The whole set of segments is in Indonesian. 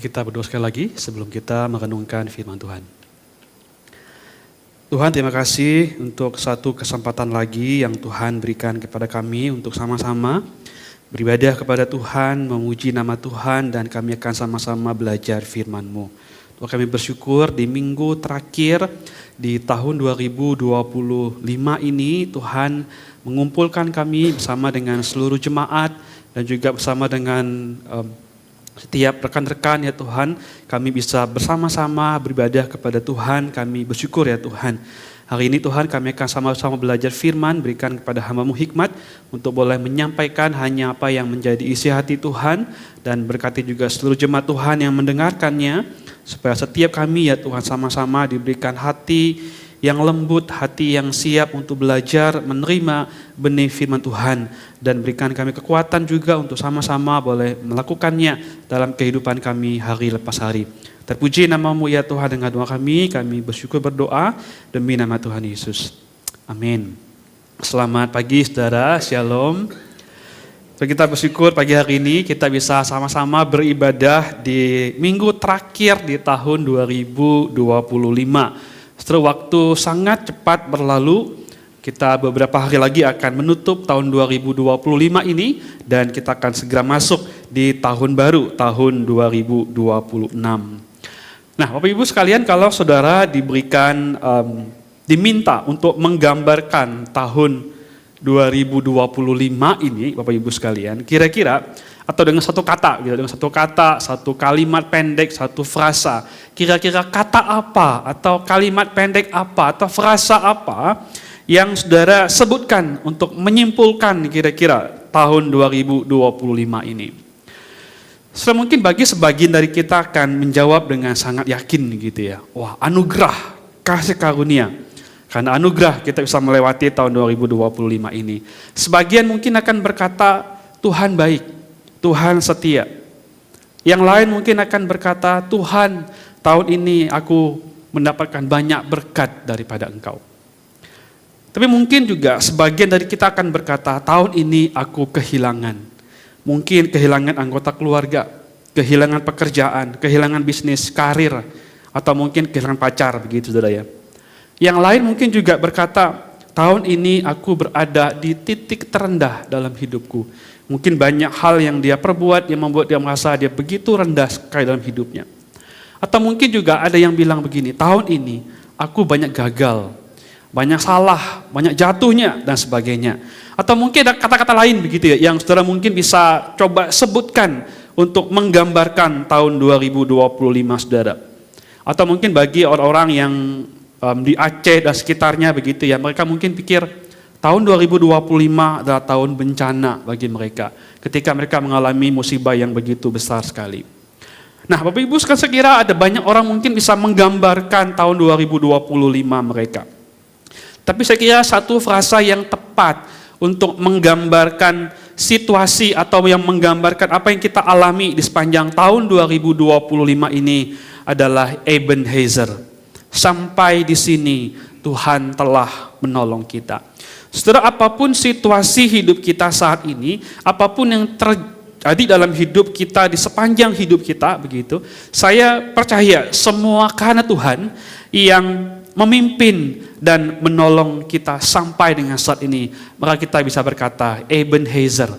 Mari kita berdoa sekali lagi sebelum kita merenungkan firman Tuhan. Tuhan, terima kasih untuk satu kesempatan lagi yang Tuhan berikan kepada kami untuk sama-sama beribadah kepada Tuhan, memuji nama Tuhan, dan kami akan sama-sama belajar firman-Mu. Tuhan, kami bersyukur di minggu terakhir di tahun 2025 ini Tuhan mengumpulkan kami bersama dengan seluruh jemaat dan juga bersama dengan setiap rekan-rekan ya Tuhan, kami bisa bersama-sama beribadah kepada Tuhan. Kami bersyukur ya Tuhan. Hari ini Tuhan kami akan sama-sama belajar firman, berikan kepada hamba-Mu hikmat untuk boleh menyampaikan hanya apa yang menjadi isi hati Tuhan, dan berkati juga seluruh jemaat Tuhan yang mendengarkannya, supaya setiap kami ya Tuhan sama-sama diberikan hati yang lembut, hati yang siap untuk belajar menerima benih firman Tuhan, dan berikan kami kekuatan juga untuk sama-sama boleh melakukannya dalam kehidupan kami hari lepas hari. Terpuji nama-Mu ya Tuhan. Dengan doa kami bersyukur berdoa demi nama Tuhan Yesus. Amin. Selamat pagi saudara, shalom. Kita bersyukur pagi hari ini kita bisa sama-sama beribadah di minggu terakhir di tahun 2025. Setelah waktu sangat cepat berlalu, kita beberapa hari lagi akan menutup tahun 2025 ini, dan kita akan segera masuk di tahun baru, tahun 2026. Nah, Bapak Ibu sekalian, kalau saudara diminta untuk menggambarkan tahun 2025 ini, Bapak Ibu sekalian, kira-kira atau dengan satu kata, gitu, dengan satu kalimat pendek, satu frasa, kira-kira kata apa atau kalimat pendek apa atau frasa apa yang saudara sebutkan untuk menyimpulkan kira-kira tahun 2025 ini? Mungkin bagi sebagian dari kita akan menjawab dengan sangat yakin gitu ya. Wah, anugerah, kasih karunia. Karena anugerah kita bisa melewati tahun 2025 ini. Sebagian mungkin akan berkata Tuhan baik, Tuhan setia. Yang lain mungkin akan berkata, Tuhan, tahun ini aku mendapatkan banyak berkat daripada Engkau. Tapi mungkin juga sebagian dari kita akan berkata, tahun ini aku kehilangan. Mungkin kehilangan anggota keluarga, kehilangan pekerjaan, kehilangan bisnis, karir, atau mungkin kehilangan pacar, begitu saudara ya. Yang lain mungkin juga berkata, tahun ini aku berada di titik terendah dalam hidupku. Mungkin banyak hal yang dia perbuat yang membuat dia merasa dia begitu rendah sekali dalam hidupnya. Atau mungkin juga ada yang bilang begini, tahun ini aku banyak gagal, banyak salah, banyak jatuhnya, dan sebagainya. Atau mungkin ada kata-kata lain begitu ya, yang saudara mungkin bisa coba sebutkan untuk menggambarkan tahun 2025 saudara. Atau mungkin bagi orang-orang yang di Aceh dan sekitarnya begitu ya, mereka mungkin pikir, tahun 2025 adalah tahun bencana bagi mereka, ketika mereka mengalami musibah yang begitu besar sekali. Nah, Bapak Ibu sekalian, saya kira ada banyak orang mungkin bisa menggambarkan tahun 2025 mereka. Tapi saya kira satu frasa yang tepat untuk menggambarkan situasi atau yang menggambarkan apa yang kita alami di sepanjang tahun 2025 ini adalah Ebenezer. Sampai di sini Tuhan telah menolong kita. Saudara, apapun situasi hidup kita saat ini, apapun yang terjadi dalam hidup kita di sepanjang hidup kita begitu, saya percaya semua karena Tuhan yang memimpin dan menolong kita sampai dengan saat ini. Maka kita bisa berkata, Ebenezer,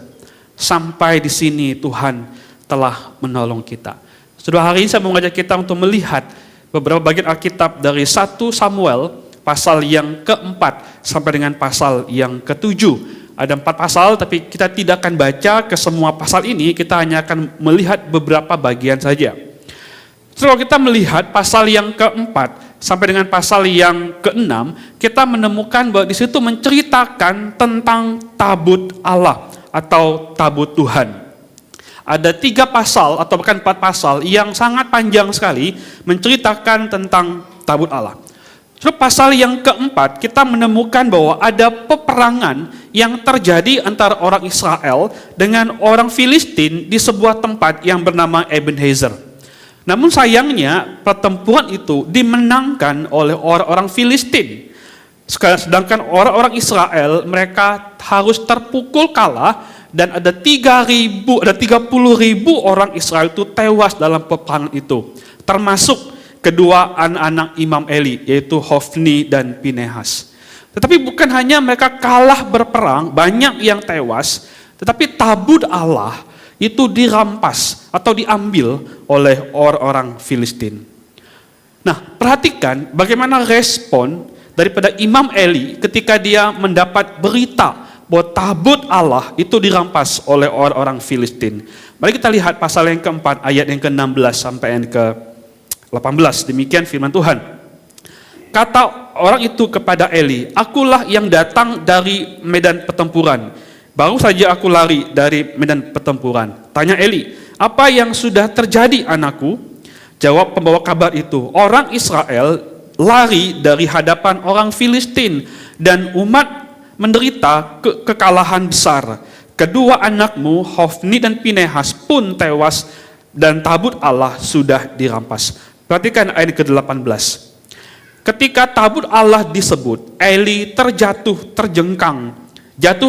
sampai di sini Tuhan telah menolong kita. Saudara, hari ini saya mau mengajak kita untuk melihat beberapa bagian Alkitab dari 1 Samuel pasal yang keempat sampai dengan pasal yang ketujuh. Ada 4 pasal, tapi kita tidak akan baca ke semua pasal ini, kita hanya akan melihat beberapa bagian saja. Kalau kita melihat pasal yang keempat sampai dengan pasal yang keenam, kita menemukan bahwa di situ menceritakan tentang tabut Allah atau tabut Tuhan. Ada 3 pasal atau bahkan 4 pasal yang sangat panjang sekali menceritakan tentang tabut Allah. Terus pasal yang keempat kita menemukan bahwa ada peperangan yang terjadi antara orang Israel dengan orang Filistin di sebuah tempat yang bernama Ebenezer. Namun sayangnya pertempuran itu dimenangkan oleh orang-orang Filistin. Sedangkan orang-orang Israel mereka harus terpukul kalah dan ada 30.000 orang Israel itu tewas dalam peperangan itu, termasuk kedua anak-anak Imam Eli, yaitu Hofni dan Pinehas. Tetapi bukan hanya mereka kalah berperang, banyak yang tewas, tetapi tabut Allah itu dirampas atau diambil oleh orang-orang Filistin. Nah, perhatikan bagaimana respon daripada Imam Eli ketika dia mendapat berita bahwa tabut Allah itu dirampas oleh orang-orang Filistin. Mari kita lihat pasal yang keempat, ayat yang ke-16 sampai yang ke-18. Demikian firman Tuhan. Kata orang itu kepada Eli, "Akulah yang datang dari medan pertempuran. Baru saja aku lari dari medan pertempuran." Tanya Eli, "Apa yang sudah terjadi, anakku?" Jawab pembawa kabar itu, "Orang Israel lari dari hadapan orang Filistin dan umat menderita kekalahan besar. Kedua anakmu, Hofni dan Pinehas pun tewas dan tabut Allah sudah dirampas." Perhatikan ayat ke-18. Ketika tabut Allah disebut, Eli jatuh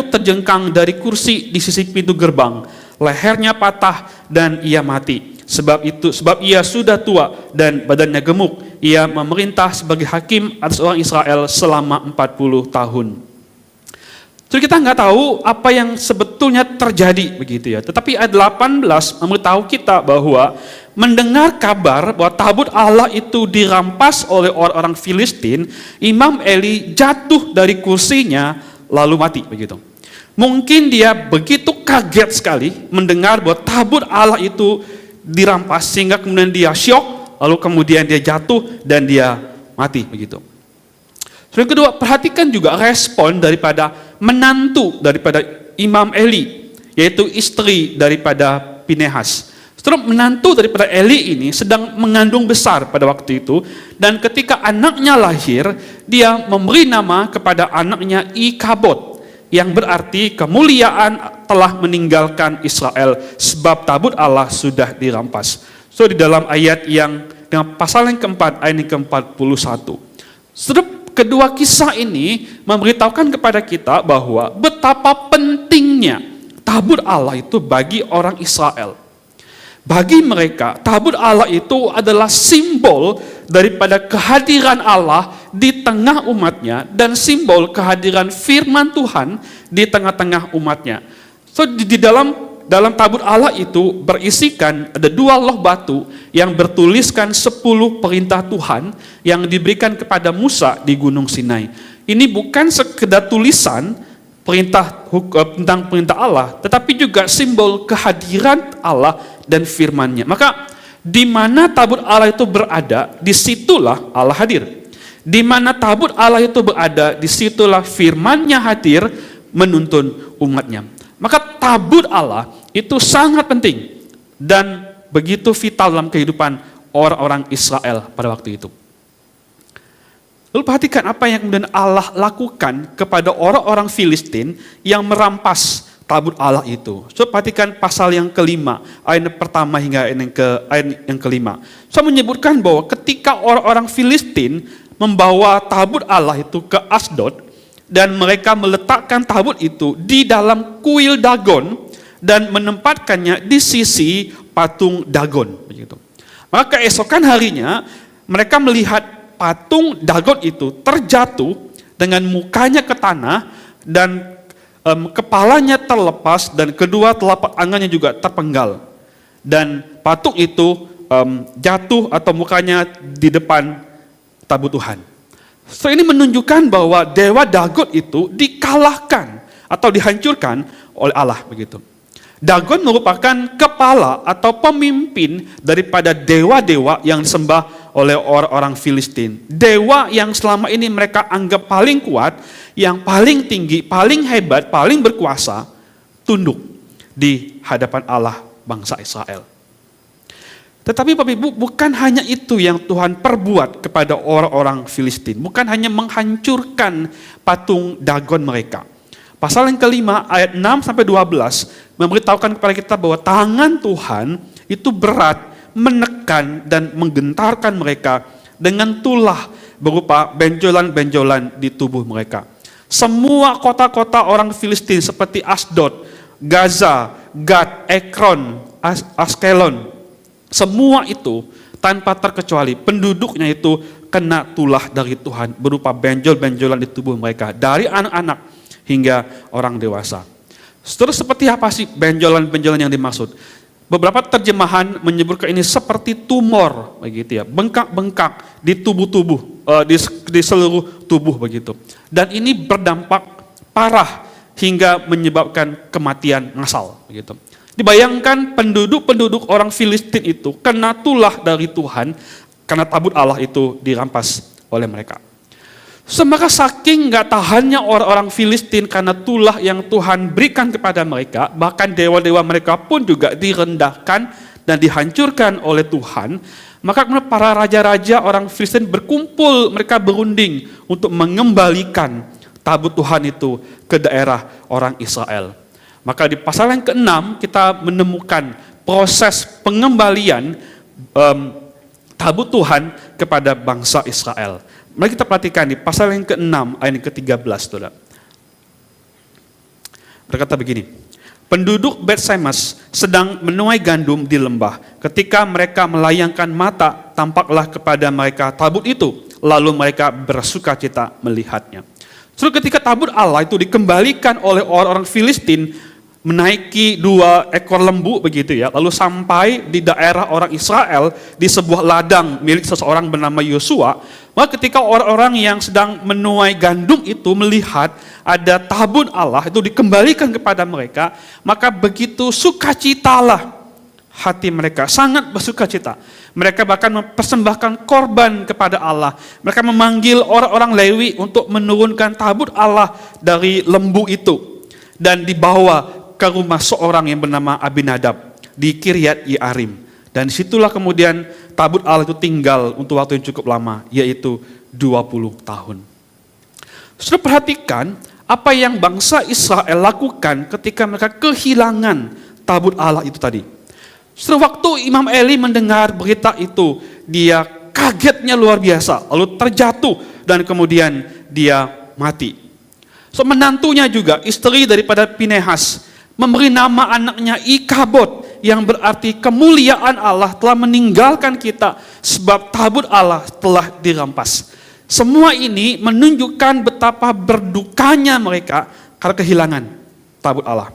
terjengkang dari kursi di sisi pintu gerbang. Lehernya patah dan ia mati. Sebab ia sudah tua dan badannya gemuk. Ia memerintah sebagai hakim atas orang Israel selama 40 tahun. Jadi kita nggak tahu apa yang sebetulnya terjadi begitu ya. Tetapi ayat 18 memberitahu kita bahwa mendengar kabar bahwa tabut Allah itu dirampas oleh orang-orang Filistin, Imam Eli jatuh dari kursinya lalu mati begitu. Mungkin dia begitu kaget sekali mendengar bahwa tabut Allah itu dirampas sehingga kemudian dia syok, lalu kemudian dia jatuh dan dia mati begitu. Yang kedua, perhatikan juga respon daripada menantu daripada Imam Eli, yaitu istri daripada Pinehas. Setelah menantu daripada Eli ini sedang mengandung besar pada waktu itu, dan ketika anaknya lahir, dia memberi nama kepada anaknya Ikabod, yang berarti kemuliaan telah meninggalkan Israel, sebab tabut Allah sudah dirampas. So di dalam ayat yang dengan pasal yang keempat, ayat yang ke-41. Kedua kisah ini memberitahukan kepada kita bahwa betapa pentingnya tabut Allah itu bagi orang Israel. Bagi mereka, tabut Allah itu adalah simbol daripada kehadiran Allah di tengah umatnya dan simbol kehadiran firman Tuhan di tengah-tengah umatnya. So di dalam tabut Allah itu berisikan ada 2 loh batu yang bertuliskan 10 perintah Tuhan yang diberikan kepada Musa di Gunung Sinai. Ini bukan sekedar tulisan tentang perintah Allah, tetapi juga simbol kehadiran Allah dan firman-Nya. Maka di mana tabut Allah itu berada, disitulah Allah hadir. Di mana tabut Allah itu berada, disitulah firman-Nya hadir menuntun umatnya. Maka tabut Allah itu sangat penting dan begitu vital dalam kehidupan orang-orang Israel pada waktu itu. Lalu perhatikan apa yang kemudian Allah lakukan kepada orang-orang Filistin yang merampas tabut Allah itu. So perhatikan pasal yang kelima, ayat pertama hingga ayat yang kelima. So menyebutkan bahwa ketika orang-orang Filistin membawa tabut Allah itu ke Asdod, dan mereka meletakkan tabut itu di dalam kuil Dagon dan menempatkannya di sisi patung Dagon. Begitu. Maka keesokan harinya mereka melihat patung Dagon itu terjatuh dengan mukanya ke tanah dan kepalanya terlepas dan kedua telapak tangannya juga terpenggal. Dan patung itu jatuh atau mukanya di depan tabut Tuhan. So ini menunjukkan bahwa dewa Dagon itu dikalahkan atau dihancurkan oleh Allah begitu. Dagon merupakan kepala atau pemimpin daripada dewa-dewa yang disembah oleh orang-orang Filistin. Dewa yang selama ini mereka anggap paling kuat, yang paling tinggi, paling hebat, paling berkuasa, tunduk di hadapan Allah bangsa Israel. Tetapi Bapak Ibu, bukan hanya itu yang Tuhan perbuat kepada orang-orang Filistin. Bukan hanya menghancurkan patung Dagon mereka. Pasal yang kelima, ayat 6-12, memberitahukan kepada kita bahwa tangan Tuhan itu berat, menekan dan menggentarkan mereka dengan tulah berupa benjolan-benjolan di tubuh mereka. Semua kota-kota orang Filistin seperti Asdod Gaza, Gad, Ekron, Askelon. Semua itu tanpa terkecuali penduduknya itu kena tulah dari Tuhan berupa benjol-benjolan di tubuh mereka, dari anak-anak hingga orang dewasa. Terus seperti apa sih benjolan-benjolan yang dimaksud? Beberapa terjemahan menyebutkan ini seperti tumor, begitu ya, bengkak-bengkak di tubuh-tubuh, di seluruh tubuh begitu. Dan ini berdampak parah hingga menyebabkan kematian massal, begitu. Dibayangkan penduduk-penduduk orang Filistin itu kena tulah dari Tuhan karena tabut Allah itu dirampas oleh mereka. Maka saking gak tahannya orang-orang Filistin karena tulah yang Tuhan berikan kepada mereka, bahkan dewa-dewa mereka pun juga direndahkan dan dihancurkan oleh Tuhan, maka para raja-raja orang Filistin berkumpul, mereka berunding untuk mengembalikan tabut Tuhan itu ke daerah orang Israel. Maka di pasal yang ke-6 kita menemukan proses pengembalian tabut Tuhan kepada bangsa Israel. Mari kita perhatikan di pasal yang ke-6 ayat yang ke-13, Saudara. Berkata begini, penduduk Bet-Semes sedang menuai gandum di lembah. Ketika mereka melayangkan mata, tampaklah kepada mereka tabut itu. Lalu mereka bersukacita melihatnya. Lalu ketika tabut Allah itu dikembalikan oleh orang-orang Filistin, menaiki 2 ekor lembu begitu ya, lalu sampai di daerah orang Israel di sebuah ladang milik seseorang bernama Yosua, maka ketika orang-orang yang sedang menuai gandum itu melihat ada tabut Allah itu dikembalikan kepada mereka, maka begitu sukacitalah hati mereka, sangat bersukacita. Mereka bahkan mempersembahkan korban kepada Allah. Mereka memanggil orang-orang Lewi untuk menurunkan tabut Allah dari lembu itu dan dibawa ke rumah seorang yang bernama Abinadab di Kiryat Yearim. Dan disitulah kemudian tabut Allah itu tinggal untuk waktu yang cukup lama, yaitu 20 tahun. Sudah perhatikan apa yang bangsa Israel lakukan ketika mereka kehilangan tabut Allah itu tadi. Setelah waktu Imam Eli mendengar berita itu, dia kagetnya luar biasa, lalu terjatuh dan kemudian dia mati. Menantunya juga, istri daripada Pinehas, memberi nama anaknya Ikabod, yang berarti kemuliaan Allah telah meninggalkan kita sebab tabut Allah telah dirampas. Semua ini menunjukkan betapa berdukanya mereka karena kehilangan tabut Allah.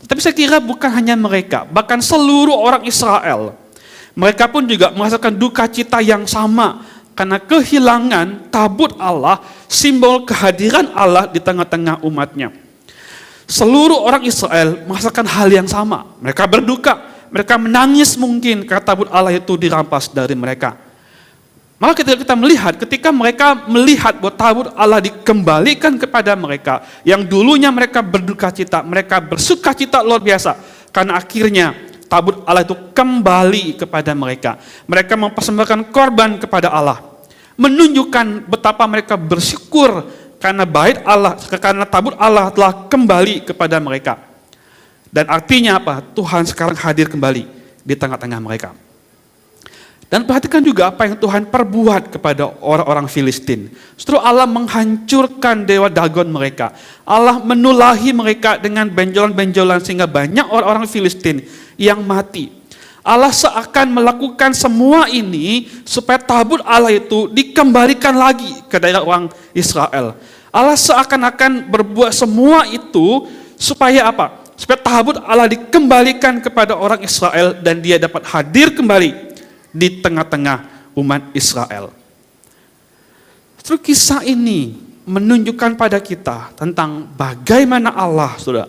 Tapi saya kira bukan hanya mereka, bahkan seluruh orang Israel. Mereka pun juga merasakan duka cita yang sama karena kehilangan tabut Allah, simbol kehadiran Allah di tengah-tengah umatnya. Seluruh orang Israel merasakan hal yang sama. Mereka berduka, mereka menangis mungkin karena tabut Allah itu dirampas dari mereka. Maka ketika mereka melihat bahwa tabut Allah dikembalikan kepada mereka, yang dulunya mereka berduka cita, mereka bersuka cita luar biasa, karena akhirnya tabut Allah itu kembali kepada mereka. Mereka mempersembahkan korban kepada Allah, menunjukkan betapa mereka bersyukur karena karena tabut Allah telah kembali kepada mereka. Dan artinya apa? Tuhan sekarang hadir kembali di tengah-tengah mereka. Dan perhatikan juga apa yang Tuhan perbuat kepada orang-orang Filistin. Justru Allah menghancurkan dewa Dagon mereka. Allah menulahi mereka dengan benjolan-benjolan sehingga banyak orang-orang Filistin yang mati. Allah seakan melakukan semua ini supaya tabut Allah itu dikembalikan lagi ke daerah orang Israel. Allah seakan-akan berbuat semua itu supaya apa? Supaya tabut Allah dikembalikan kepada orang Israel dan dia dapat hadir kembali di tengah-tengah umat Israel. Terus kisah ini menunjukkan pada kita tentang bagaimana Allah sudah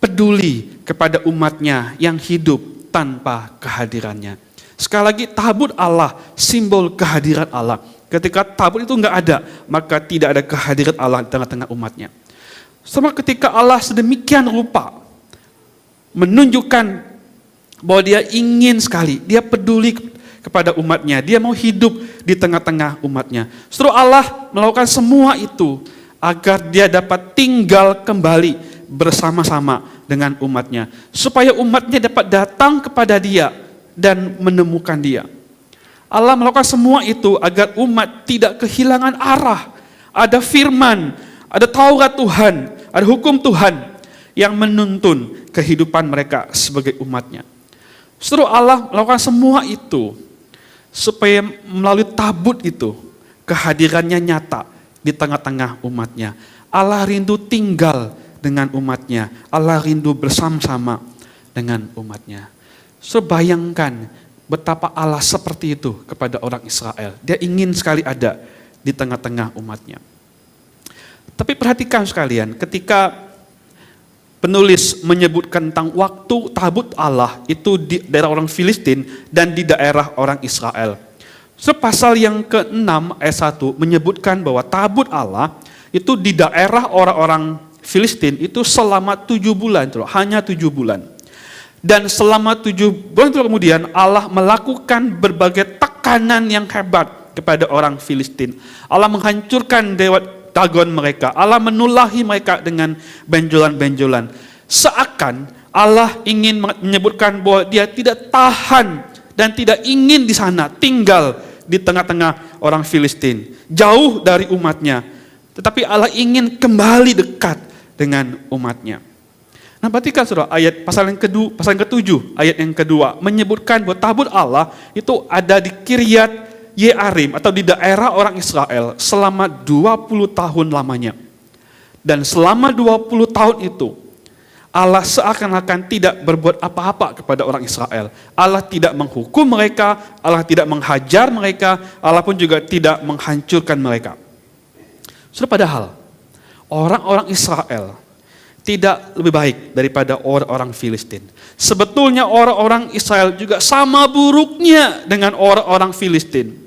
peduli kepada umatnya yang hidup tanpa kehadirannya. Sekali lagi, tabut Allah, simbol kehadiran Allah. Ketika tabut itu enggak ada, maka tidak ada kehadiran Allah di tengah-tengah umatnya. Sama ketika Allah sedemikian rupa menunjukkan bahwa dia ingin sekali, dia peduli kepada umatnya, dia mau hidup di tengah-tengah umatnya. Setelah Allah melakukan semua itu agar dia dapat tinggal kembali bersama-sama dengan umatnya, supaya umatnya dapat datang kepada dia dan menemukan dia. Allah melakukan semua itu agar umat tidak kehilangan arah. Ada firman, ada Taurat Tuhan, ada hukum Tuhan yang menuntun kehidupan mereka sebagai umatnya. Seluruh Allah melakukan semua itu supaya melalui tabut itu kehadirannya nyata di tengah-tengah umatnya. Allah rindu tinggal dengan umatnya. Allah rindu bersama-sama dengan umatnya. Bayangkan betapa Allah seperti itu kepada orang Israel. Dia ingin sekali ada di tengah-tengah umatnya. Tapi perhatikan sekalian, ketika penulis menyebutkan tentang waktu tabut Allah itu di daerah orang Filistin dan di daerah orang Israel. Pasal yang ke-6 ayat 1 menyebutkan bahwa tabut Allah itu di daerah orang-orang Filistin itu selama 7 bulan, hanya 7 bulan. Dan selama 7 bulan itu kemudian Allah melakukan berbagai tekanan yang hebat kepada orang Filistin. Allah menghancurkan dewa Dagon mereka. Allah menulahi mereka dengan benjolan-benjolan. Seakan Allah ingin menyebutkan bahwa dia tidak tahan dan tidak ingin di sana tinggal di tengah-tengah orang Filistin. Jauh dari umatnya. Tetapi Allah ingin kembali dekat dengan umatnya. Nah, perhatikan saudara, ayat pasal yang ke-7, ayat yang kedua menyebutkan bahwa tabut Allah itu ada di Kiryat Yearim atau di daerah orang Israel selama 20 tahun lamanya. Dan selama 20 tahun itu Allah seakan-akan tidak berbuat apa-apa kepada orang Israel. Allah tidak menghukum mereka, Allah tidak menghajar mereka, Allah pun juga tidak menghancurkan mereka. Padahal orang-orang Israel tidak lebih baik daripada orang-orang Filistin. Sebetulnya orang-orang Israel juga sama buruknya dengan orang-orang Filistin.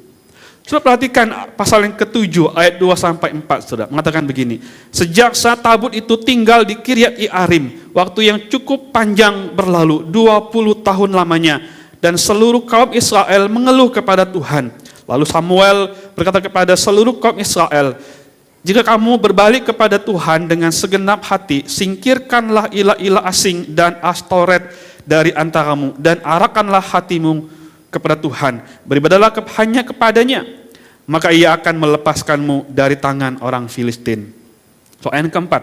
Saudara perhatikan pasal yang ke-7 ayat 2-4, saudara, mengatakan begini. Sejak saat tabut itu tinggal di Kiryat Yearim, waktu yang cukup panjang berlalu, 20 tahun lamanya, dan seluruh kaum Israel mengeluh kepada Tuhan. Lalu Samuel berkata kepada seluruh kaum Israel, jika kamu berbalik kepada Tuhan dengan segenap hati, singkirkanlah ilah-ilah asing dan Astoret dari antaramu, dan arahkanlah hatimu kepada Tuhan. Beribadahlah hanya kepadanya, maka ia akan melepaskanmu dari tangan orang Filistin. Ayat keempat.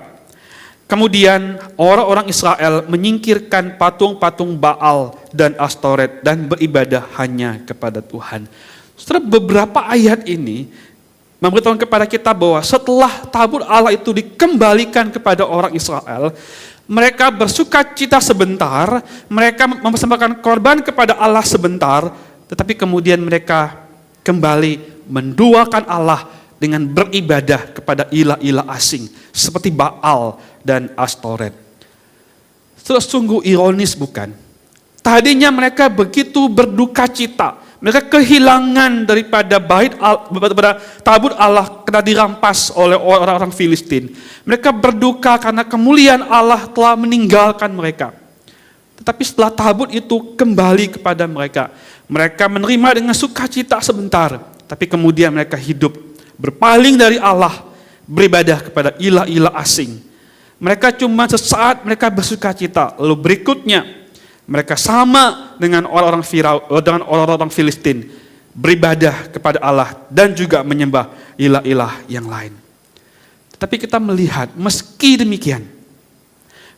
Kemudian orang-orang Israel menyingkirkan patung-patung Baal dan Astoret dan beribadah hanya kepada Tuhan. Setelah beberapa ayat ini memberitahukan kepada kita bahwa setelah tabut Allah itu dikembalikan kepada orang Israel, mereka bersuka cita sebentar, mereka mempersembahkan korban kepada Allah sebentar, tetapi kemudian mereka kembali menduakan Allah dengan beribadah kepada ilah-ilah asing, seperti Baal dan Astoret. Sungguh ironis bukan? Tadinya mereka begitu berduka cita, mereka kehilangan daripada tabut Allah kena dirampas oleh orang-orang Filistin. Mereka berduka karena kemuliaan Allah telah meninggalkan mereka. Tetapi setelah tabut itu kembali kepada mereka, mereka menerima dengan sukacita sebentar, tapi kemudian mereka hidup berpaling dari Allah, beribadah kepada ilah-ilah asing. Mereka cuma sesaat mereka bersukacita, lalu berikutnya mereka sama dengan orang-orang Filistin, beribadah kepada Allah dan juga menyembah ilah-ilah yang lain. Tetapi kita melihat, meski demikian,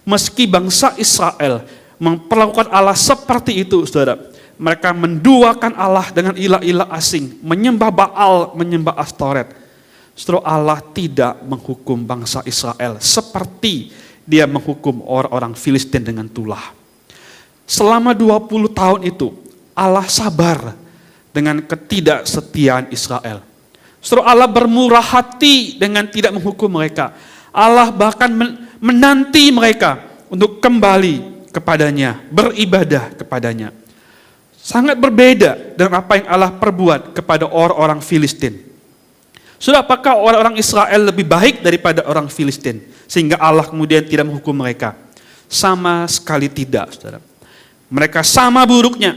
meski bangsa Israel memperlakukan Allah seperti itu, saudara, mereka menduakan Allah dengan ilah-ilah asing, menyembah Baal, menyembah Astoret. Saudara, Allah tidak menghukum bangsa Israel seperti dia menghukum orang-orang Filistin dengan tulah. Selama 20 tahun itu, Allah sabar dengan ketidaksetiaan Israel. Saudara, Allah bermurah hati dengan tidak menghukum mereka. Allah bahkan menanti mereka untuk kembali kepadanya, beribadah kepadanya. Sangat berbeda dengan apa yang Allah perbuat kepada orang-orang Filistin. Saudara, apakah orang-orang Israel lebih baik daripada orang Filistin, sehingga Allah kemudian tidak menghukum mereka? Sama sekali tidak, saudara. Mereka sama buruknya,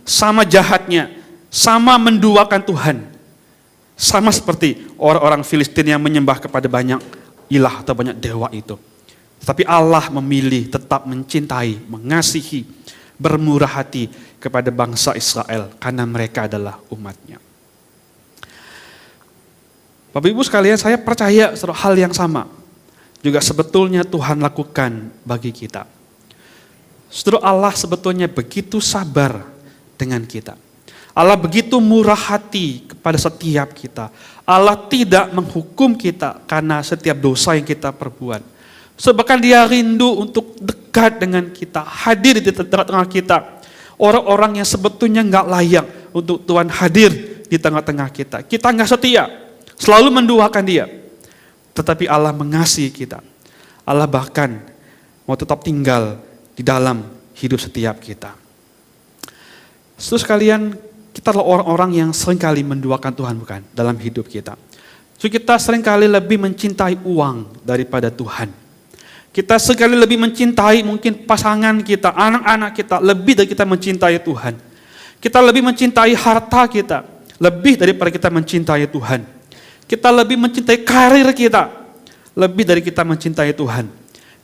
sama jahatnya, sama menduakan Tuhan. Sama seperti orang-orang Filistin yang menyembah kepada banyak ilah atau banyak dewa itu. Tetapi Allah memilih tetap mencintai, mengasihi, bermurah hati kepada bangsa Israel karena mereka adalah umatnya. Bapak Ibu sekalian, saya percaya hal yang sama. juga sebetulnya Tuhan lakukan bagi kita. Saudara, Allah sebetulnya begitu sabar dengan kita. Allah begitu murah hati kepada setiap kita. Allah tidak menghukum kita karena setiap dosa yang kita perbuat. Bahkan Dia rindu untuk dekat dengan kita, hadir di tengah-tengah kita. Orang-orang yang sebetulnya nggak layak untuk Tuhan hadir di tengah-tengah kita. Kita nggak setia, selalu menduakan Dia. Tetapi Allah mengasihi kita. Allah bahkan mau tetap tinggal di dalam hidup setiap kita. Saudara sekalian, kita adalah orang-orang yang seringkali menduakan Tuhan, bukan? Dalam hidup kita. So, kita seringkali lebih mencintai uang daripada Tuhan. Kita seringkali lebih mencintai mungkin pasangan kita, anak-anak kita, lebih dari kita mencintai Tuhan. Kita lebih mencintai harta kita, lebih daripada kita mencintai Tuhan. Kita lebih mencintai karir kita, lebih dari kita mencintai Tuhan.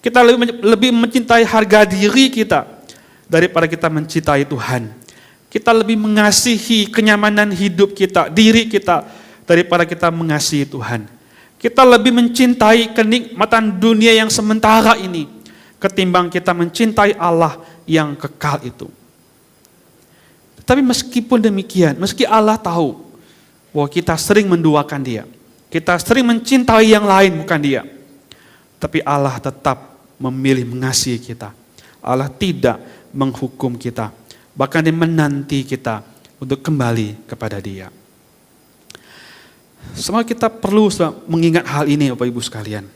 Kita lebih mencintai harga diri kita, daripada kita mencintai Tuhan. Kita lebih mengasihi kenyamanan hidup kita, diri kita, daripada kita mengasihi Tuhan. Kita lebih mencintai kenikmatan dunia yang sementara ini, ketimbang kita mencintai Allah yang kekal itu. Tapi meskipun demikian, meski Allah tahu bahwa kita sering menduakan Dia, kita sering mencintai yang lain bukan Dia, tapi Allah tetap memilih mengasihi kita. Allah tidak menghukum kita, bahkan Dia menanti kita untuk kembali kepada Dia. Semua kita perlu mengingat hal ini, Bapak Ibu sekalian.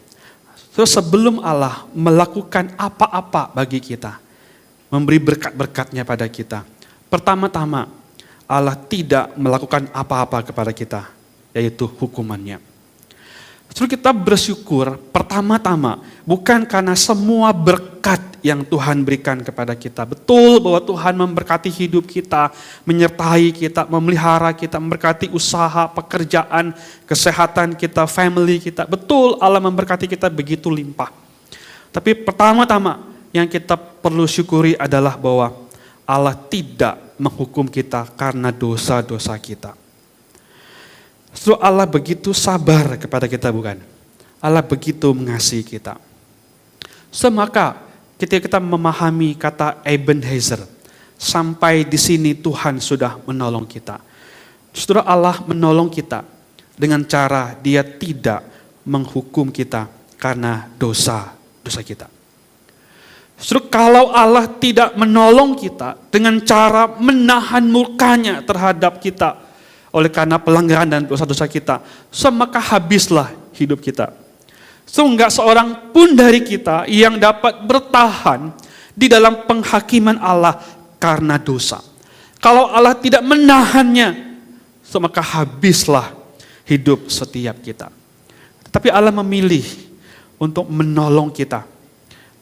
Sebelum Allah melakukan apa-apa bagi kita, memberi berkat-berkatnya pada kita, pertama-tama Allah tidak melakukan apa-apa kepada kita, yaitu hukumannya. Terus kita bersyukur pertama-tama bukan karena semua berkat yang Tuhan berikan kepada kita. Betul bahwa Tuhan memberkati hidup kita, menyertai kita, memelihara kita, memberkati usaha, pekerjaan, kesehatan kita, family kita. Betul Allah memberkati kita begitu limpah. Tapi pertama-tama yang kita perlu syukuri adalah bahwa Allah tidak menghukum kita karena dosa-dosa kita. So, Allah begitu sabar kepada kita, bukan? Allah begitu mengasihi kita. So, maka ketika kita memahami kata Ebenezer, sampai di sini Tuhan sudah menolong kita. Saudara, Allah menolong kita dengan cara Dia tidak menghukum kita karena dosa-dosa kita. Saudara, kalau Allah tidak menolong kita dengan cara menahan murkanya terhadap kita, oleh karena pelanggaran dan dosa-dosa kita, maka habislah hidup kita. Enggak seorang pun dari kita yang dapat bertahan di dalam penghakiman Allah karena dosa. Kalau Allah tidak menahannya, maka habislah hidup setiap kita. Tapi Allah memilih untuk menolong kita,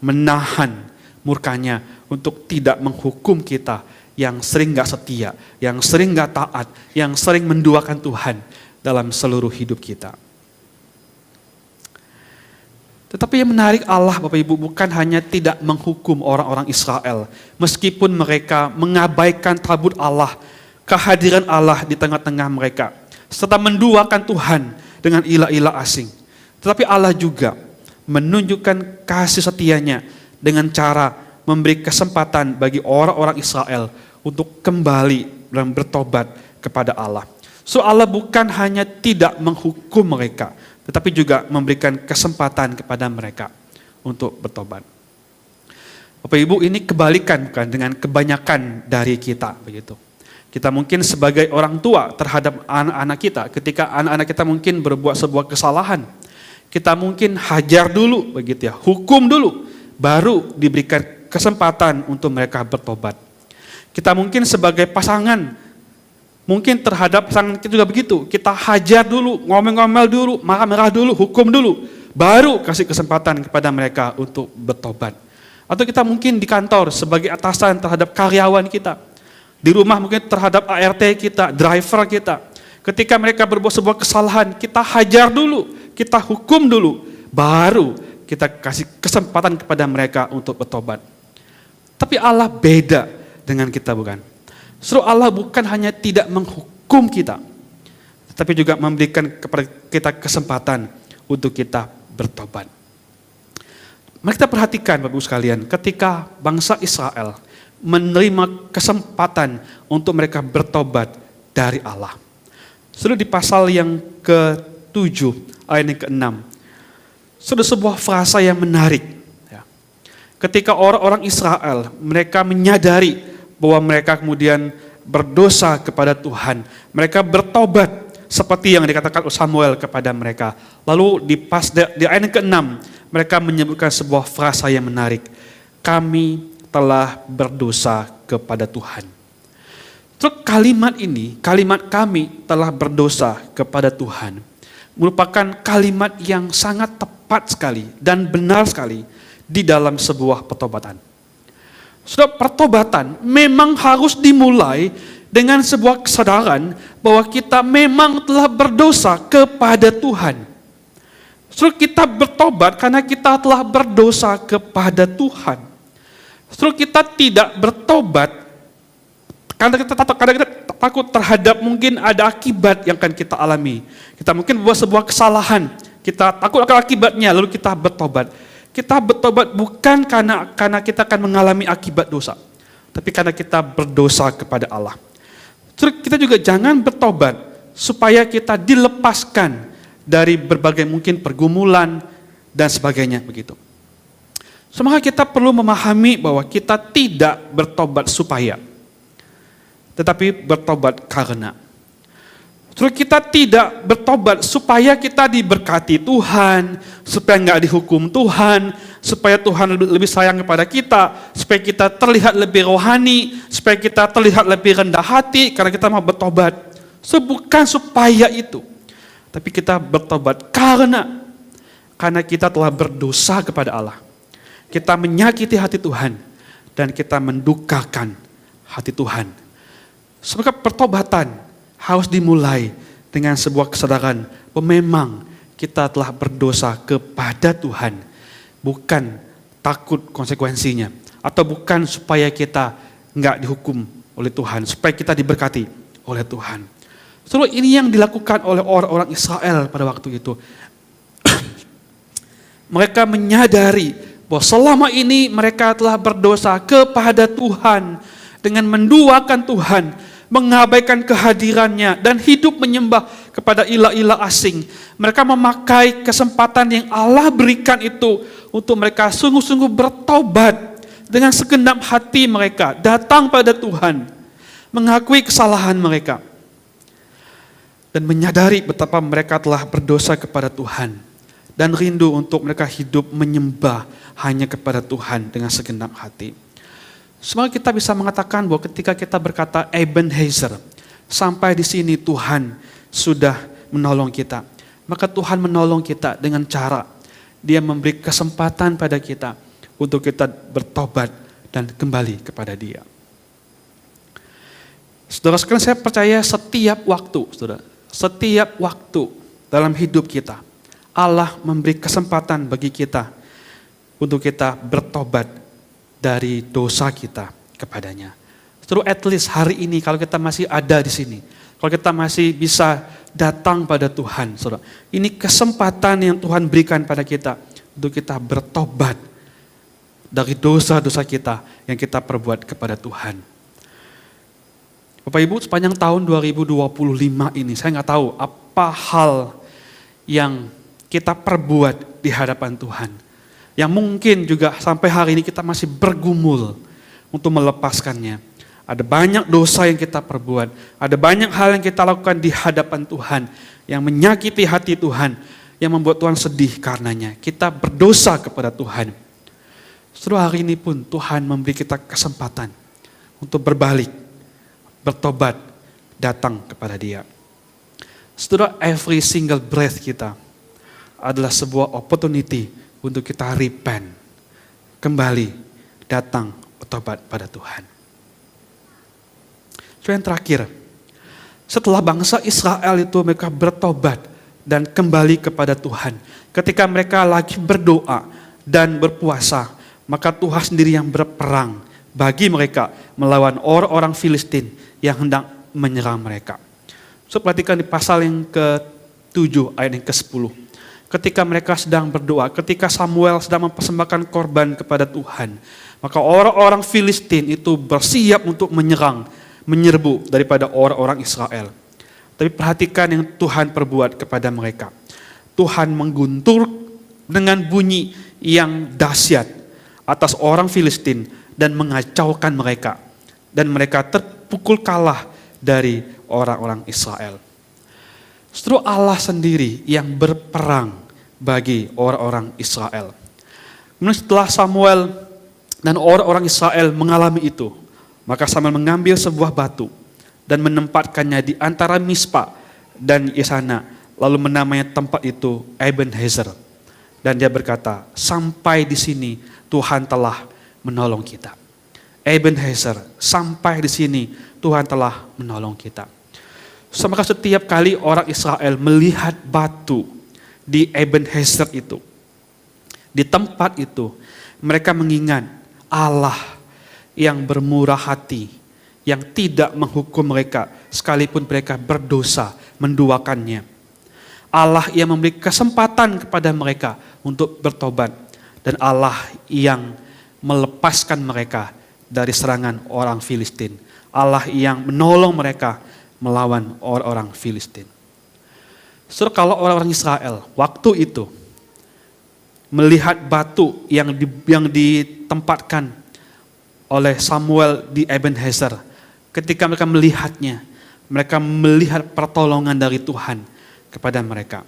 menahan murkanya untuk tidak menghukum kita yang sering gak setia, yang sering gak taat, yang sering menduakan Tuhan dalam seluruh hidup kita. Tetapi yang menarik Allah, Bapak Ibu, bukan hanya tidak menghukum orang-orang Israel, meskipun mereka mengabaikan tabut Allah, kehadiran Allah di tengah-tengah mereka, serta menduakan Tuhan dengan ilah-ilah asing. Tetapi Allah juga menunjukkan kasih setianya dengan cara memberi kesempatan bagi orang-orang Israel untuk kembali dan bertobat kepada Allah. So, Allah bukan hanya tidak menghukum mereka, tetapi juga memberikan kesempatan kepada mereka untuk bertobat. Bapak Ibu, ini kebalikan bukan dengan kebanyakan dari kita, begitu. Kita mungkin sebagai orang tua terhadap anak-anak kita, ketika anak-anak kita mungkin berbuat sebuah kesalahan, kita mungkin hajar dulu, begitu ya, hukum dulu, baru diberikan kesempatan untuk mereka bertobat. Kita mungkin sebagai pasangan, mungkin terhadap pasangan kita juga begitu. Kita hajar dulu, ngomel-ngomel dulu, marah-marah dulu, hukum dulu, baru kasih kesempatan kepada mereka untuk bertobat. Atau kita mungkin di kantor sebagai atasan terhadap karyawan kita. Di rumah mungkin terhadap ART kita, driver kita. Ketika mereka berbuat sebuah kesalahan, kita hajar dulu, kita hukum dulu, baru kita kasih kesempatan kepada mereka untuk bertobat. Tapi Allah beda dengan kita, bukan? Allah bukan hanya tidak menghukum kita, tetapi juga memberikan kepada kita kesempatan untuk kita bertobat. Mari kita perhatikan Bapak Ibu sekalian, ketika bangsa Israel menerima kesempatan untuk mereka bertobat dari Allah. Sudah di pasal yang ke-7 ayat yang ke-6. Sudah sebuah frasa yang menarik. Ketika orang-orang Israel, mereka menyadari bahwa mereka kemudian berdosa kepada Tuhan. Mereka bertobat seperti yang dikatakan oleh Samuel kepada mereka. Lalu di ayat yang ke-6, mereka menyebutkan sebuah frasa yang menarik. Kami telah berdosa kepada Tuhan. Terus kalimat ini, kalimat kami telah berdosa kepada Tuhan, merupakan kalimat yang sangat tepat sekali dan benar sekali di dalam sebuah pertobatan. Sudah pertobatan memang harus dimulai dengan sebuah kesadaran bahwa kita memang telah berdosa kepada Tuhan. Sudah kita bertobat karena kita telah berdosa kepada Tuhan. Setelah kita tidak bertobat, karena kita takut terhadap mungkin ada akibat yang akan kita alami. Kita mungkin buat sebuah kesalahan, kita takut akan akibatnya, lalu kita bertobat. Kita bertobat bukan karena kita akan mengalami akibat dosa, tapi karena kita berdosa kepada Allah. Terus kita juga jangan bertobat supaya kita dilepaskan dari berbagai mungkin pergumulan dan sebagainya begitu. Maka kita perlu memahami bahwa kita tidak bertobat supaya, tetapi bertobat karena. Terus kita tidak bertobat supaya kita diberkati Tuhan, supaya nggak dihukum Tuhan, supaya Tuhan lebih sayang kepada kita, supaya kita terlihat lebih rohani, supaya kita terlihat lebih rendah hati karena kita mau bertobat. Bukan supaya itu, tapi kita bertobat karena kita telah berdosa kepada Allah. Kita menyakiti hati Tuhan dan kita mendukakan hati Tuhan. Sebab pertobatan harus dimulai dengan sebuah kesadaran bahwa memang kita telah berdosa kepada Tuhan, bukan takut konsekuensinya, atau bukan supaya kita nggak dihukum oleh Tuhan, supaya kita diberkati oleh Tuhan. Seluruh ini yang dilakukan oleh orang-orang Israel pada waktu itu. Mereka menyadari bahwa selama ini mereka telah berdosa kepada Tuhan dengan menduakan Tuhan, mengabaikan kehadirannya dan hidup menyembah kepada ilah-ilah asing. Mereka memakai kesempatan yang Allah berikan itu untuk mereka sungguh-sungguh bertobat dengan segenap hati mereka, datang pada Tuhan, mengakui kesalahan mereka dan menyadari betapa mereka telah berdosa kepada Tuhan dan rindu untuk mereka hidup menyembah hanya kepada Tuhan dengan segenap hati. Semoga kita bisa mengatakan bahwa ketika kita berkata Ebenezer, sampai di sini Tuhan sudah menolong kita. Maka Tuhan menolong kita dengan cara Dia memberi kesempatan pada kita untuk kita bertobat dan kembali kepada Dia. Saudara sekalian, saya percaya setiap waktu dalam hidup kita, Allah memberi kesempatan bagi kita untuk kita bertobat dari dosa kita kepadanya. Terus at least hari ini kalau kita masih ada di sini, kalau kita masih bisa datang pada Tuhan, saudara, ini kesempatan yang Tuhan berikan pada kita untuk kita bertobat dari dosa-dosa kita yang kita perbuat kepada Tuhan. Bapak Ibu, sepanjang tahun 2025 ini, saya nggak tahu apa hal yang kita perbuat di hadapan Tuhan, yang mungkin juga sampai hari ini kita masih bergumul untuk melepaskannya. Ada banyak dosa yang kita perbuat, ada banyak hal yang kita lakukan di hadapan Tuhan, yang menyakiti hati Tuhan, yang membuat Tuhan sedih karenanya. Kita berdosa kepada Tuhan. Setelah hari ini pun Tuhan memberi kita kesempatan untuk berbalik, bertobat, datang kepada Dia. Setelah every single breath kita adalah sebuah opportunity untuk kita repent, kembali, datang, bertobat pada Tuhan. Yang terakhir, setelah bangsa Israel itu mereka bertobat dan kembali kepada Tuhan. Ketika mereka lagi berdoa dan berpuasa, maka Tuhan sendiri yang berperang bagi mereka melawan orang-orang Filistin yang hendak menyerang mereka. So, perhatikan di pasal yang ke-7 ayat yang ke-10. ketika mereka sedang berdoa, ketika Samuel sedang mempersembahkan korban kepada Tuhan, maka orang-orang Filistin itu bersiap untuk menyerbu daripada orang-orang Israel. Tapi perhatikan yang Tuhan perbuat kepada mereka. Tuhan mengguntur dengan bunyi yang dahsyat atas orang Filistin dan mengacaukan mereka. Dan mereka terpukul kalah dari orang-orang Israel. Justru Allah sendiri yang berperang bagi orang-orang Israel. Kemudian setelah Samuel dan orang-orang Israel mengalami itu, maka Samuel mengambil sebuah batu dan menempatkannya di antara Mispa dan Yesana, lalu menamai tempat itu Ebenezer. Dan dia berkata, sampai di sini Tuhan telah menolong kita. Ebenezer, sampai di sini Tuhan telah menolong kita. Maka setiap kali orang Israel melihat batu di Ebenezer itu, di tempat itu, mereka mengingat Allah yang bermurah hati, yang tidak menghukum mereka sekalipun mereka berdosa menduakannya. Allah yang memberi kesempatan kepada mereka untuk bertobat, dan Allah yang melepaskan mereka dari serangan orang Filistin. Allah yang menolong mereka melawan orang-orang Filistin. So, kalau orang-orang Israel waktu itu melihat batu yang ditempatkan oleh Samuel di Ebenezer, ketika mereka melihatnya, mereka melihat pertolongan dari Tuhan kepada mereka.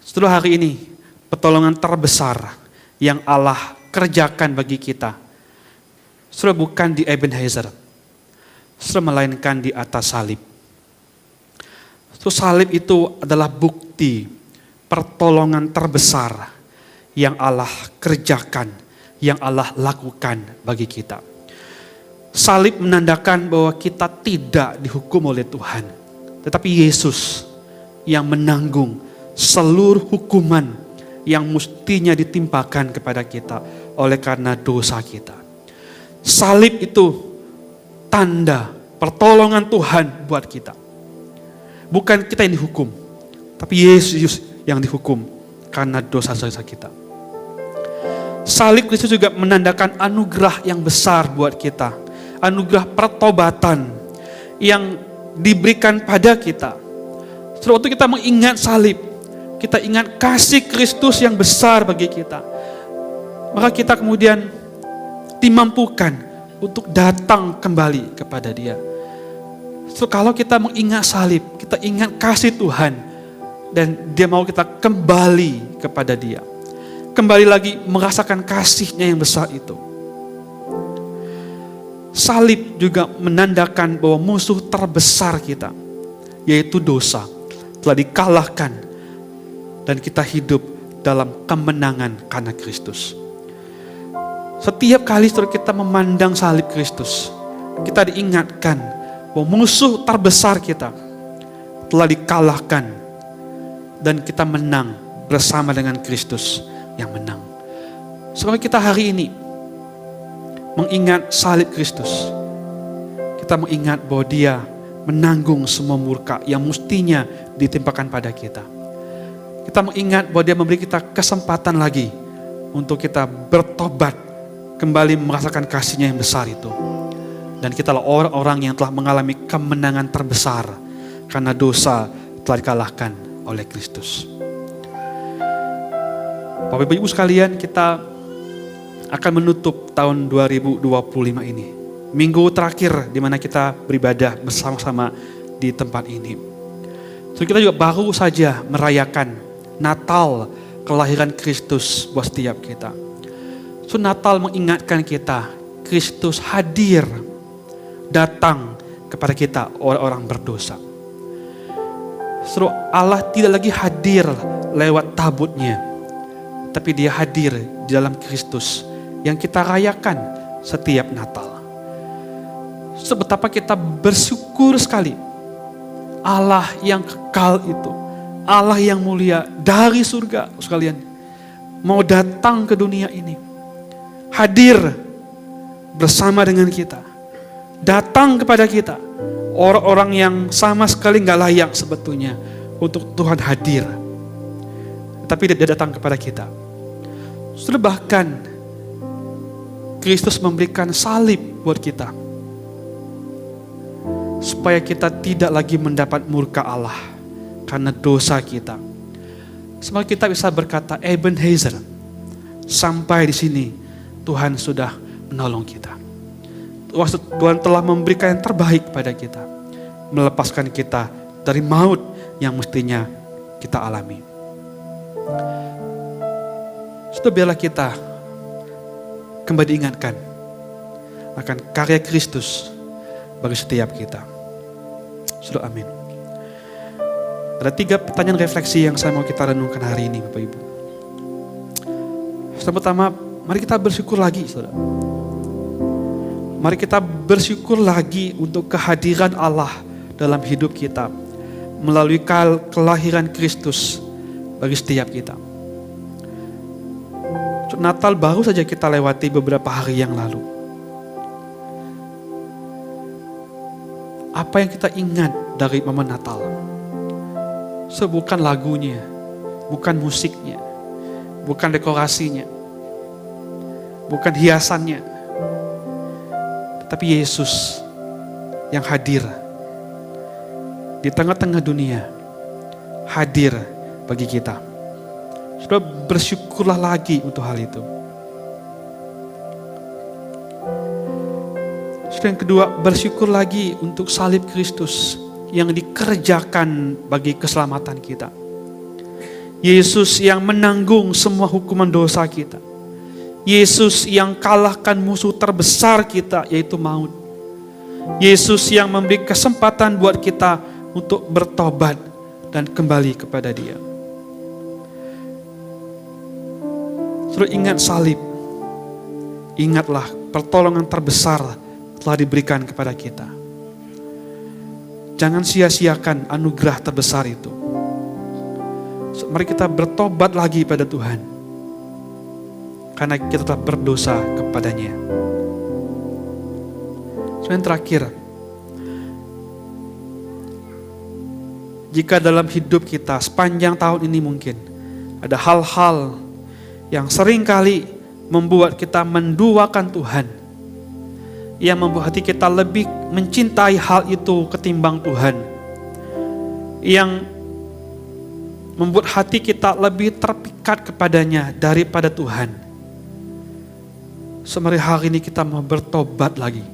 Setelah hari ini, pertolongan terbesar yang Allah kerjakan bagi kita, sudah bukan di Ebenezer, sudah melainkan di atas salib. Salib itu adalah bukti pertolongan terbesar yang Allah kerjakan, yang Allah lakukan bagi kita. Salib menandakan bahwa kita tidak dihukum oleh Tuhan, tetapi Yesus yang menanggung seluruh hukuman yang mestinya ditimpakan kepada kita oleh karena dosa kita. Salib itu tanda pertolongan Tuhan buat kita. Bukan kita yang dihukum, tapi Yesus yang dihukum karena dosa-dosa kita. Salib itu juga menandakan anugerah yang besar buat kita. Anugerah pertobatan yang diberikan pada kita. Setelah waktu kita mengingat salib, kita ingat kasih Kristus yang besar bagi kita, maka kita kemudian dimampukan untuk datang kembali kepada Dia. So, kalau kita mengingat salib, kita ingat kasih Tuhan, dan Dia mau kita kembali kepada Dia. Kembali lagi merasakan kasih-Nya yang besar itu. Salib juga menandakan bahwa musuh terbesar kita, yaitu dosa, telah dikalahkan, dan kita hidup dalam kemenangan karena Kristus. Setiap kali kita memandang salib Kristus, kita diingatkan bahwa musuh terbesar kita telah dikalahkan, dan kita menang bersama dengan Kristus yang menang. Sekarang kita hari ini mengingat salib Kristus, kita mengingat bahwa Dia menanggung semua murka yang mestinya ditimpakan pada kita. Kita mengingat bahwa Dia memberi kita kesempatan lagi untuk kita bertobat, kembali merasakan kasih-Nya yang besar itu. Dan kita adalah orang-orang yang telah mengalami kemenangan terbesar karena dosa telah dikalahkan oleh Kristus. Bapak Ibu sekalian, kita akan menutup tahun 2025 ini. Minggu terakhir di mana kita beribadah bersama-sama di tempat ini. So, kita juga baru saja merayakan Natal, kelahiran Kristus buat setiap kita. So, Natal mengingatkan kita, Kristus hadir, datang kepada kita orang-orang berdosa. So, Allah tidak lagi hadir lewat tabutnya, tapi Dia hadir di dalam Kristus yang kita rayakan setiap Natal. Sebetapa kita bersyukur sekali, Allah yang kekal itu, Allah yang mulia dari surga sekalian, mau datang ke dunia ini, hadir bersama dengan kita, datang kepada kita, orang-orang yang sama sekali gak layak sebetulnya untuk Tuhan hadir. tapi dia datang kepada kita. Sudah bahkan Kristus memberikan salib buat kita, supaya kita tidak lagi mendapat murka Allah karena dosa kita. Semoga kita bisa berkata, Ebenezer, sampai di sini Tuhan sudah menolong kita. Tuhan telah memberikan yang terbaik pada kita, melepaskan kita dari maut yang mestinya kita alami. Sudah biarlah kita kembali diingatkan akan karya Kristus bagi setiap kita. Sudah, amin. Ada 3 pertanyaan refleksi yang saya mau kita renungkan hari ini, Bapak Ibu. Yang pertama, mari kita bersyukur lagi, saudara. Mari kita bersyukur lagi untuk kehadiran Allah dalam hidup kita melalui kelahiran Kristus bagi setiap kita. Natal baru saja kita lewati beberapa hari yang lalu. Apa yang kita ingat dari momen Natal? Bukan lagunya, bukan musiknya, bukan dekorasinya, bukan hiasannya, tetapi Yesus yang hadir di tengah-tengah dunia, hadir bagi kita. Sudah, bersyukurlah lagi untuk hal itu. Sudah, yang kedua, bersyukur lagi untuk salib Kristus yang dikerjakan bagi keselamatan kita. Yesus yang menanggung semua hukuman dosa kita. Yesus yang kalahkan musuh terbesar kita, yaitu maut. Yesus yang memberi kesempatan buat kita untuk bertobat dan kembali kepada Dia. Sudah, ingat salib. Ingatlah pertolongan terbesar telah diberikan kepada kita. Jangan sia-siakan anugerah terbesar itu. Mari kita bertobat lagi pada Tuhan, karena kita telah berdosa kepadanya. Yang terakhir, jika dalam hidup kita sepanjang tahun ini mungkin ada hal-hal yang seringkali membuat kita menduakan Tuhan, yang membuat hati kita lebih mencintai hal itu ketimbang Tuhan, yang membuat hati kita lebih terpikat kepadanya daripada Tuhan. Semari hari ini kita mau bertobat lagi,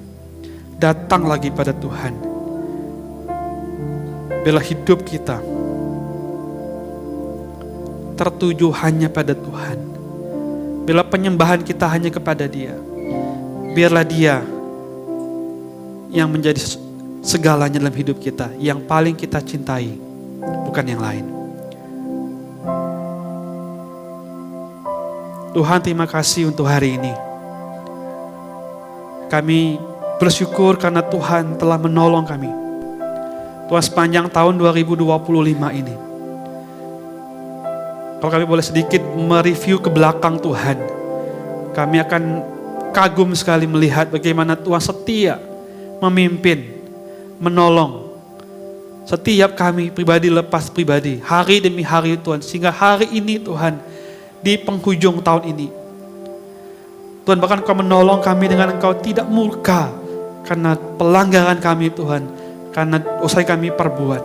datang lagi pada Tuhan. Bila hidup kita tertuju hanya pada Tuhan, bila penyembahan kita hanya kepada Dia, biarlah Dia yang menjadi segalanya dalam hidup kita, yang paling kita cintai, bukan yang lain. Tuhan, terima kasih untuk hari ini. Kami bersyukur karena Tuhan telah menolong kami. Tuhan, sepanjang tahun 2025 ini, kalau kami boleh sedikit mereview ke belakang Tuhan, kami akan kagum sekali melihat bagaimana Tuhan setia memimpin, menolong setiap kami pribadi lepas pribadi, hari demi hari Tuhan, sehingga hari ini Tuhan, di penghujung tahun ini, Tuhan, bahkan Engkau menolong kami dengan Engkau tidak murka karena pelanggaran kami Tuhan, karena dosa yang kami perbuat.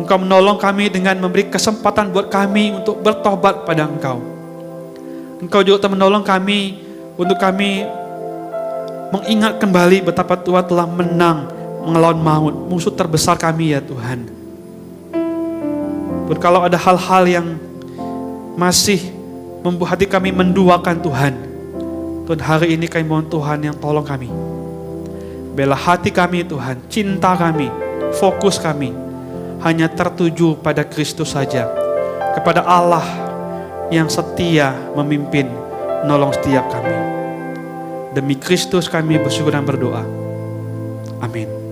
Engkau menolong kami dengan memberi kesempatan buat kami untuk bertobat pada Engkau. Engkau juga telah menolong kami untuk kami mengingat kembali betapa Tuhan telah menang melawan maut, musuh terbesar kami ya Tuhan. Tuhan, kalau ada hal-hal yang masih membuat hati kami menduakan Tuhan, Tuhan, hari ini kami mohon Tuhan yang tolong kami. Bela hati kami Tuhan, cinta kami, fokus kami hanya tertuju pada Kristus saja, kepada Allah yang setia memimpin, menolong setiap kami. Demi Kristus kami bersyukur dan berdoa. Amin.